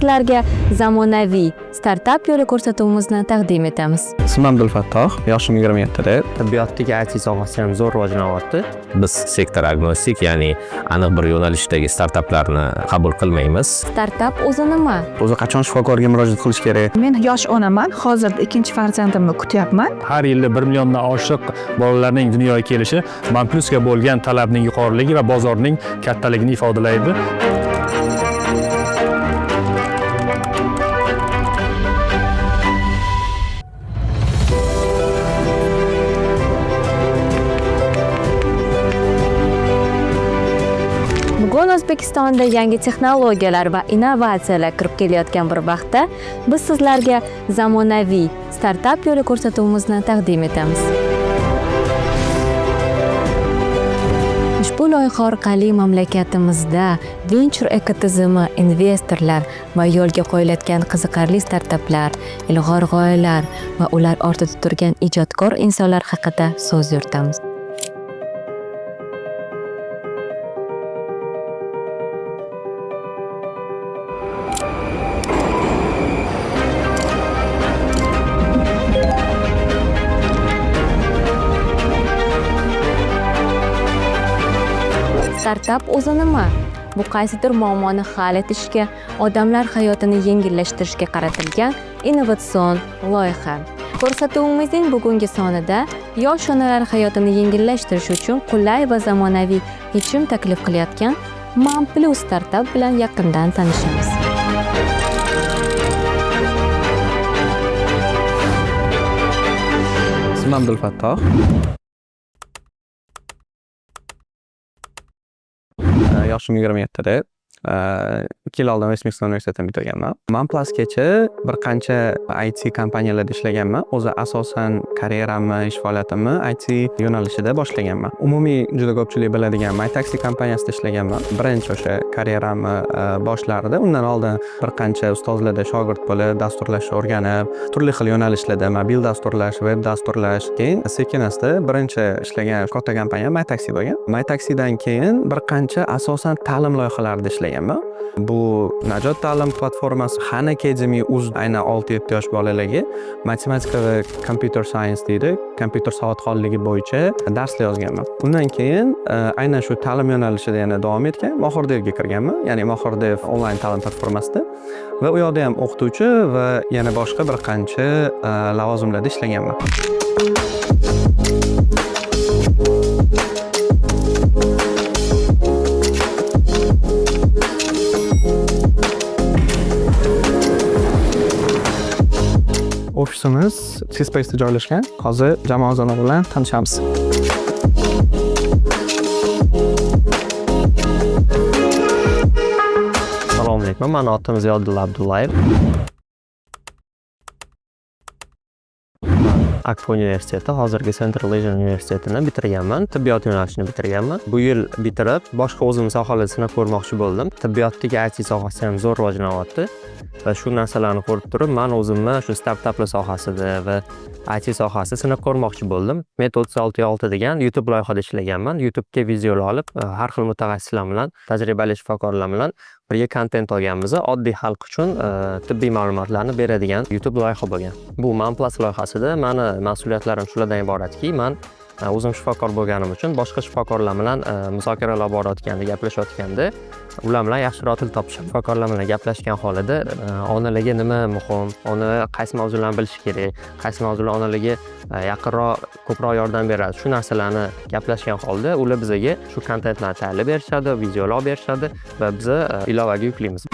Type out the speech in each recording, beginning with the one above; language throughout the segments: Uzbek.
sizlarga zamonaviy startap yo'li ko'rsatuvimizni taqdim etamiz. Ismim Abdulfattoh, yoshim 27 da. Tibbiyotdagi IT sohasi ham zo'r rivojlanyapti. Biz sektor agnostik, ya'ni aniq bir yo'nalishdagi startaplarni qabul qilmaymiz. Startap o'zi nima? O'zi qachon shifokorga murojaat qilish kerak? Men yosh onaman, hozirda ikkinchi farzandimni kutyapman. Har yili 1 milliondan oshiq bolalarning dunyoga kelishi Manplusga bo'lgan talabning yuqoriligi va bozorning kattaligini ifodalaydi. Bugun O'zbekistonda yangi texnologiyalar va innovatsiyalar kirib kelayotgan bir vaqtda biz sizlarga zamonaviy startap yo'li ko'rsatuvimizni taqdim etamiz. Ushbu loyiha orqali mamlakatimizda venture ekotizimi, investorlar va yo'lga qo'yiladigan qiziqarli startaplar, ilg'or g'oyalar va ular ortida turgan ijodkor insonlar haqida so'z yuritamiz. Startap o'zi nima? Bu qaysidir muammoni hal etishga, odamlar hayotini yengillashtirishga qaratilgan innovatsion loyiha. Ko'rsatuvimizning bugungi sonida yosh onalar hayotini yengillashtirish uchun qulay va zamonaviy yechim taklif qilayotgan Manplus startap bilan yaqindan tanishamiz. Ismim Abdulfattoh. 27 da. 2 yil oldin Westminster universitetini bitirganman. Manplusgacha bir qancha IT kompaniyalarda ishlaganman. O'zi asosan karyeramni, ish faoliyatimni IT yo'nalishida boshlaganman. Umumiy juda ko'pchilik biladigan MyTaxi kompaniyasida ishlaganman. Birinchi o'sha karyeramni boshlarida, undan oldin bir qancha ustozlarda shogird bo'lib, dasturlashni o'rganib, turli xil yo'nalishlarda mobil dasturlash, web dasturlash, keyin sekin-asta birinchi ishlagan katta kompaniya MyTaxi bo'lgan. MyTaxidan keyin bir qancha asosan ta'lim loyihalarida ishlaganman. Bu Najot ta'lim platformasi Khan Academy uz aynan 6-7 yosh bolalarga matematika va computer science deydi, kompyuter savodxonligi bo'yicha darslar yozganman. Undan keyin aynan shu ta'lim yo'nalishida yana davom etgan MohireDevga kirganman, ya'ni MohireDev onlayn ta'lim platformasida va u yerda ham o'qituvchi va yana boshqa bir qancha lavozimlarda ishlaganman. Ofisimiz C-Space'da joylashgan. Hozir jamoa a'zolari bilan tanishamiz. Assalomu alaykum. Meni atim Ziyodulla Abdullayev. Akfa universiteti, hozirgi Central Asian universitetini bitirganman. Tibbiyot yo'nalishini bitirganman. Bu yil bitirib, boshqa o'zim sohalarda sinab ko'rmoqchi bo'ldim. Tibbiyotdagi IT sohasi ham zo'r rivojlanyapti. Va shu narsalarni ko'rib turib, men o'zimni shu startaplar sohasida va IT sohasida sinab ko'rmoqchi bo'ldim. Metod 36 degan YouTube loyihada ishlaganman. YouTube'ga videolar olib, har xil mutaxassislar bilan, tajribali shifokorlar bilan birga kontent olganmiz. Oddiy xalq uchun tibbiy ma'lumotlarni beradigan YouTube loyiha bo'lgan. Bu Manplus loyihasida meni mas'uliyatlarim shulardan iboratki, men o'zim shifokor bo'lganim uchun boshqa shifokorlar bilan muzokaralar borayotganda, gaplashayotganda ular bilan yaxshiroq til topish, shifokorlar bilan gaplashgan holida onalarga nima muhim, ona qaysi mavzularni bilish kerak, qaysi mavzular onalarga yaqinroq, ko'proq yordam beradi. Shu narsalarni gaplashgan holda ular bizga shu kontentlarni tayyorlab berishadi, videolar berishadi va biz ilovaga yuklaymiz.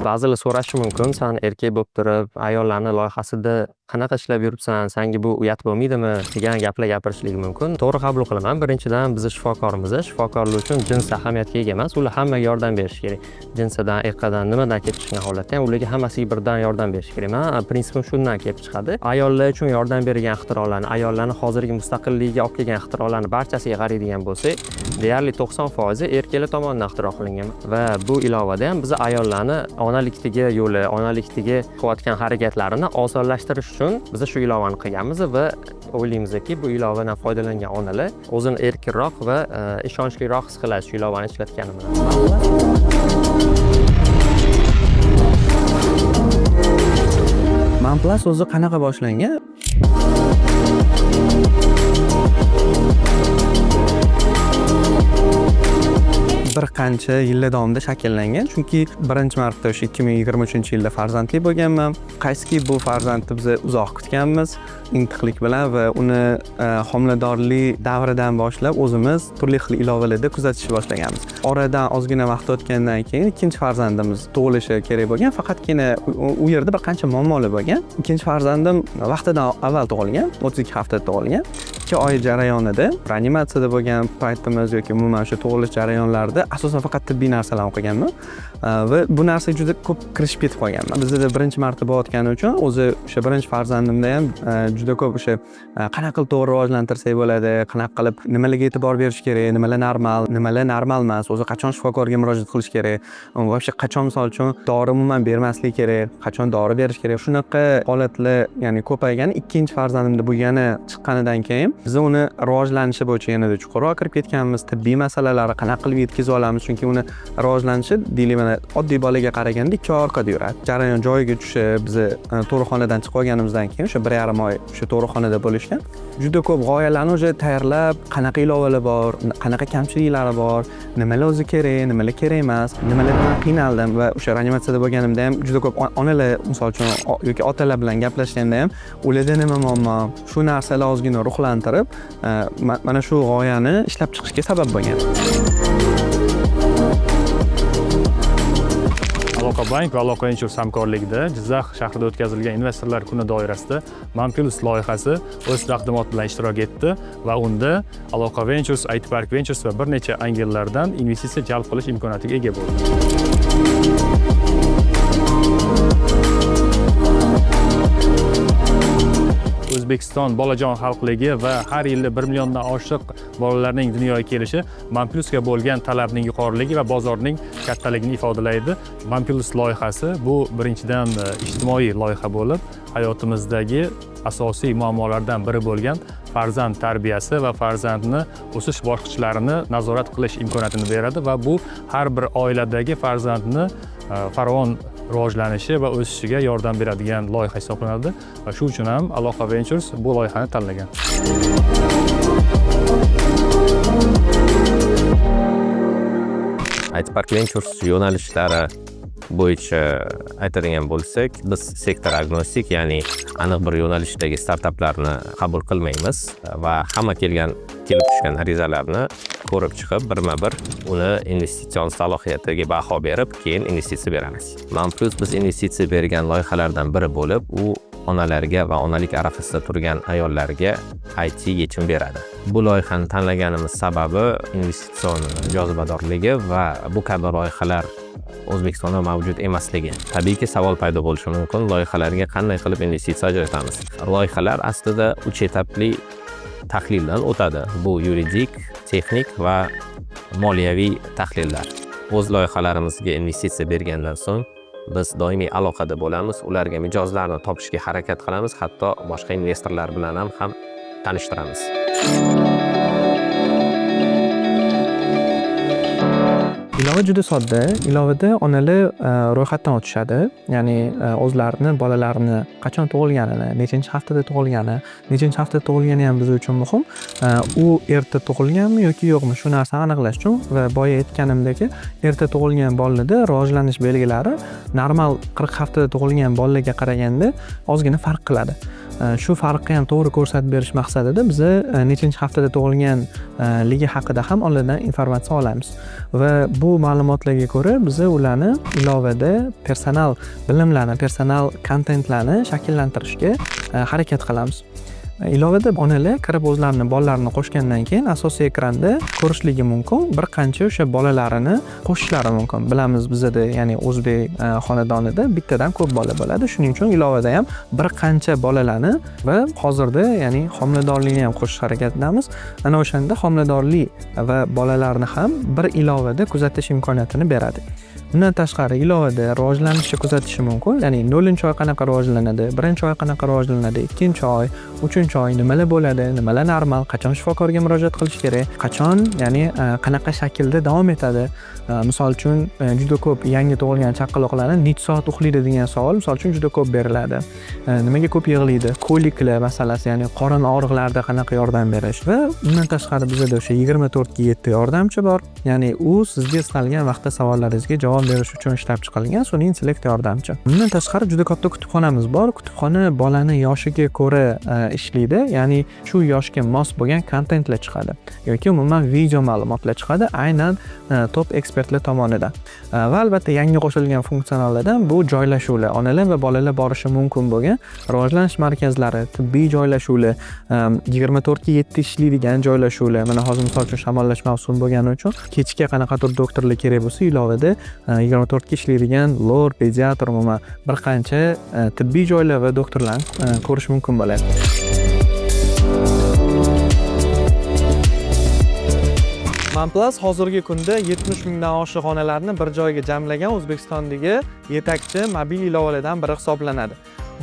Ba'zilar so'rashi mumkin, sen erkak bo'lib turib, ayollarning loyihasida qanaqa ishlab yuribsan, senga bu uyat bo'lmaydimi degan gaplar gapirishligi mumkin. To'g'ri qabul qilaman. Birinchidan biz shifokormiz. Shifokorlar uchun jins ahamiyatga ega emas, ular hammaga yordam berish kerak. Jinsidan, irqidan, nimadan kelib chiqqan holatda ham ularga hammasiga birdan yordam berish kerak. Men prinsipim shundan kelib chiqadi. Ayollar uchun yordam bergan ixtirolarni, ayollarning hozirgi mustaqilligiga olib kelgan ixtirolarni barchasiga qaraydigan bo'lsak, deyarli 90% erkaklar tomonidan ixtiro qilingan. Va bu ilovada ham biz ayollarni onalikdagi yo'li, onalikdagi qilayotgan harakatlarini osonlashtirish uchun biz shu ilovani qilganmiz va o'ylaymizki, bu ilovadan foydalangan onalar o'zini erkinroq va ishonchliroq his qiladi shu ilovani ishlatgani bilan. OnePlus o'zi qanaqa boshlangan? Bir qancha yillar davomida shakllangan, chunki birinchi marta o'sha 2023-yilda farzandli bo'lganman. Qaysiki bu farzandni biz uzoq kutganmiz, intiqlik bilan va uni homiladorlik davridan boshlab o'zimiz turli xil ilovalarda kuzatishni boshlaganmiz. Oradan ozgina vaqt o'tgandan keyin ikkinchi farzandimiz tug'ilishi kerak bo'lgan, faqatgina u yerda bir qancha muammolar bo'lgan. Ikkinchi farzandim vaqtidan avval tug'ilgan, 32 haftada tug'ilgan. 2 oy jarayonida reanimatsiyada bo'lgan paytimiz yoki umuman o'sha tug'ilish jarayonlarida asosan faqat tibbiy narsalar o'qiganman va bu narsa juda ko'p kirishib ketib qolganman. Bizda birinchi marta bo'layotgani uchun o'zi o'sha birinchi farzandimda ham juda ko'p o'sha qanaqa qilib to'g'ri rivojlantirsak bo'ladi, qanaqa qilib nimalarga e'tibor berish kerak, nimalar normal emas, o'zi qachon shifokorga murojaat qilish kerak, va qachon misol uchun dori umuman bermaslik kerak, qachon dori berish kerak. Shunaqa holatlar ya'ni ko'paygan. Ikkinchi farzandimda bu yana chiqqanidan keyin biz uni rivojlanishi bo'yicha yanada chuqurroq kirib ketganmiz. Tibbiy masalalarni qanaqa qilib yetkazib olamiz, chunki uni rivojlanishi deylik mana oddiy bolaga qaraganda 2 oy orqada yuradi. Jarayon joyiga tushib, biz tug'ruqxonadan chiqib olganimizdan keyin o'sha 1,5 oy o'sha tug'ruqxonada bo'lishgan. Juda ko'p g'oyalarni o'zi tayyorlab, qanaqa ilovalar bor, qanaqa kamchiliklari bor, nimalar o'zi kerak, nimalar kerak emas, nimalardan qiynaldim va o'sha reanimatsiyada bo'lganimda ham juda ko'p onalar misol uchun yoki otalar bilan gaplashganda ham ularda nima muammo, shu narsalar ozgina ruhlantirib, mana shu g'oyani ishlab chiqishga sabab bo'lgan. Aloqa bank va Aloqa Ventures hamkorligida Jizzax shahrida o'tkazilgan investorlar kuni doirasida OnePlus loyihasi o'z taqdimot bilan ishtirok etdi va unda Aloqa Ventures, IT Park Ventures va bir necha angellardan investitsiya jalb qilish imkoniyatiga ega bo'ldi. O'zbekiston bolajon xalqligi va har yili 1 milliondan oshiq bolalarning dunyoga kelishi OnePlusga bo'lgan talabning yuqoriligi va bozorning kattaligini ifodalaydi. OnePlus loyihasi bu birinchidan ijtimoiy loyiha bo'lib, hayotimizdagi asosiy muammolardan biri bo'lgan farzand tarbiyasi va farzandni o'sish bosqichlarini nazorat qilish imkoniyatini beradi va bu har bir oiladagi farzandni farovon rivojlanishi va o'sishiga yordam beradigan loyiha hisoblanadi va shu uchun ham Aloqa Ventures bu loyihani tanlagan. IT Park Ventures yo'nalishlari bo'yicha aytadigan bo'lsak, biz sektor agnostik, ya'ni aniq bir yo'nalishdagi startaplarni qabul qilmaymiz va hamma kelib tushgan arizalarni ko'rib chiqib, birma-bir uni investitsion salohiyatiga baho berib, keyin investitsiya beramiz. OnePlus biz investitsiya bergan loyihalardan biri bo'lib, u onalarga va onalik arafasida turgan ayollarga IT yechim beradi. Bu loyihani tanlaganimiz sababi investitsion jozibadorligi va bu kabi loyihalar O'zbekistonda mavjud emasligi. Tabiiyki savol paydo bo'lishi mumkin, loyihalarga qanday qilib investitsiya ajratamiz? Loyihalar aslida 3 etapli tahlildan o'tadi. Bu yuridik, texnik va moliyaviy tahlillar. O'z loyihalarimizga investitsiya bergandan so'ng biz doimiy aloqada bo'lamiz, ularga mijozlarni topishga harakat qilamiz, hatto boshqa investorlar bilan ham tanishtiramiz. Ilova juda sodda. Ilovada onalar ro'yxatdan o'tishadi. Ya'ni o'zlarini, bolalarini qachon tug'ilganini, nechanchi haftada tug'ilgani, nechanchi haftada tug'ilgani ham biz uchun muhim. U erta tug'ilganmi yoki yo'qmi, shu narsani aniqlash uchun va boya aytganimdek, erta tug'ilgan bolalarda rivojlanish belgilari normal 40 haftada tug'ilgan bolalarga qaraganda ozgina farq qiladi. Shu farqni ham to'g'ri ko'rsatib berish maqsadida biz nechanchi haftada tug'ilganligi haqida ham oldindan informatsiya olamiz va bu ma'lumotlarga ko'ra biz ularni ilovada personal bilimlarni, personal kontentlarni shakllantirishga harakat qilamiz. Ilovada onalar kirib o'zlarini bolalarini qo'shgandan keyin asosiy ekranda ko'rishligi mumkin, bir qancha o'sha bolalarini qo'shishlari mumkin. Bilamiz bizda, ya'ni o'zbek xonadonida bittadan ko'p bola bo'ladi. Shuning uchun ilovada ham bir qancha bolalarni va hozirda ya'ni homiladorlikni ham qo'shish harakatidamiz. Ana o'shanda homiladorlik va bolalarni ham bir ilovada kuzatish imkoniyatini beradi. Bundan tashqari ilovada rivojlanishni kuzatishi mumkin. Ya'ni 0-oy qanaqa rivojlanadi, 1-oy qanaqa rivojlanadi, 2-oy, 3-oy qachon choy, nimalar bo'ladi, nimalar normal, qachon shifokorga murojaat qilish kerak, qachon, ya'ni qanaqa shaklda davom etadi. Misol uchun juda ko'p yangi tug'ilgan chaqaloqlarni necha soat uxlaydi degan savol misol uchun juda ko'p beriladi. Nimaga ko'p yig'laydi? Koliklar masalasi, ya'ni qorin og'riqlarida qanaqa yordam berish va undan tashqari bizda o'sha 24 ga 7 yordamchi bor. Ya'ni u sizga istalgan vaqtda savollaringizga javob berish uchun ishlab chiqilgan sun'iy intellekt yordamchi. Undan tashqari juda katta kutubxonamiz bor. Kutubxona bolani yoshiga ko'ra ishlaydi, ya'ni shu yoshga mos bo'lgan kontentlar chiqadi yoki umuman video ma'lumotlar chiqadi, aynan top ekspertlar tomonidan. Va albatta yangi qo'shilgan funksiyonallardan bu joylashuvlar, onalar va bolalar borishi mumkin bo'lgan rivojlanish markazlari, tibbiy joylashuvlar, 24 ga 7 ishlaydigan joylashuvlar. Mana hozir misol uchun shamollash mavsumi bo'lgani uchun kechga qanaqadir doktorlar kerak bo'lsa, ilovada 24 ga ishlaydigan lor, pediatr, umuman bir qancha tibbiy joylar va doktorlarni ko'rish mumkin bo'ladi. OnePlus hozirgi kunda 70 mingdan oshiq onalarni bir joyga jamlagan O'zbekistondagi yetakchi mobil ilovalardan biri hisoblanadi.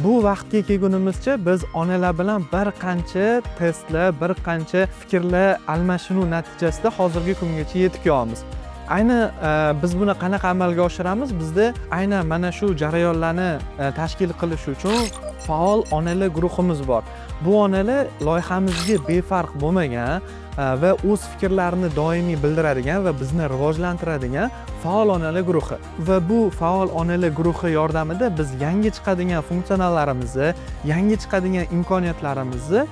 Bu vaqtga kelgunimizcha biz onalar bilan bir qancha testlar, bir qancha fikrlar almashinuv natijasida hozirgi kungacha yetib kelamiz. Ayni biz buni qanaqa amalga oshiramiz? Bizda aynan mana shu jarayonlarni tashkil qilish uchun faol onalar guruhimiz bor. Bu onalar loyihamizga befarq bo'lmagan va o'z fikrlarini doimiy bildiradigan va bizni rivojlantiradigan faol onalar guruhi. Va bu faol onalar guruhi yordamida biz yangi chiqadigan funksiyonallarimizni, yangi chiqadigan imkoniyatlarimizni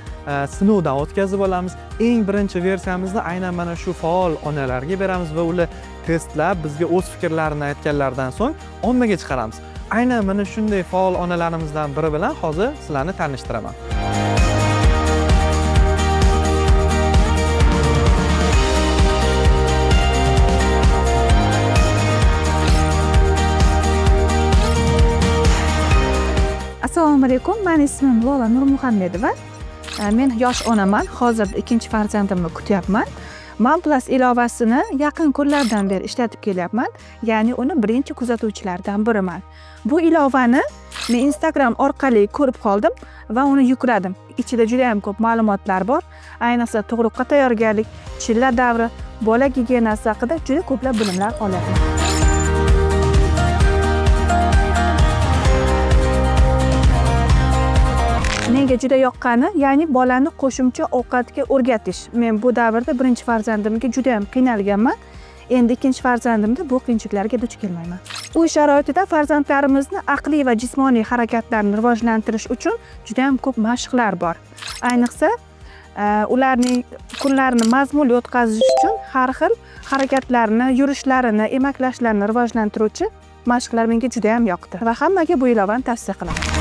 sinovdan o'tkazib olamiz. Eng birinchi versiyamizni aynan mana shu faol onalarga beramiz va ular testlab bizga o'z fikrlarini aytganlaridan so'ng ommaga chiqaramiz. Aynan mana shunday faol onalarimizdan biri bilan hozir sizlarni tanishtiraman. Assalomu alaykum. Mening ismim Lola Nurmuhammedova. Men yosh onaman. Hozirda ikkinchi farzandimni kutyapman. OnePlus ilovasini yaqin kunlardan beri ishlatib kelyapman. Ya'ni uni birinchi kuzatuvchilardan biriman. Bu ilovani men Instagram orqali ko'rib qoldim va uni yukladim. Ichida juda ham ko'p ma'lumotlar bor. Ayniqsa tug'ruqqa tayyorgarlik, chilla davri, bola gigiyenasi haqida juda ko'plab bilimlar olyapman. Menga juda yoqqani, ya'ni bolani qo'shimcha ovqatga o'rgatish. Men bu davrda birinchi farzandimga juda ham qiynalganman. Endi ikkinchi farzandimda bu qiyinchiliklarga duch kelmayman. Uy sharoitida farzandlarimizni aqliy va jismoniy harakatlarini rivojlantirish uchun juda ham ko'p mashqlar bor. Ayniqsa, ularning kunlarini mazmunli o'tkazish uchun har xil harakatlarni, yurishlarini, emaklashlarini rivojlantiruvchi mashqlar menga juda ham yoqdi va hammaga bu ilovani tavsiya qilaman.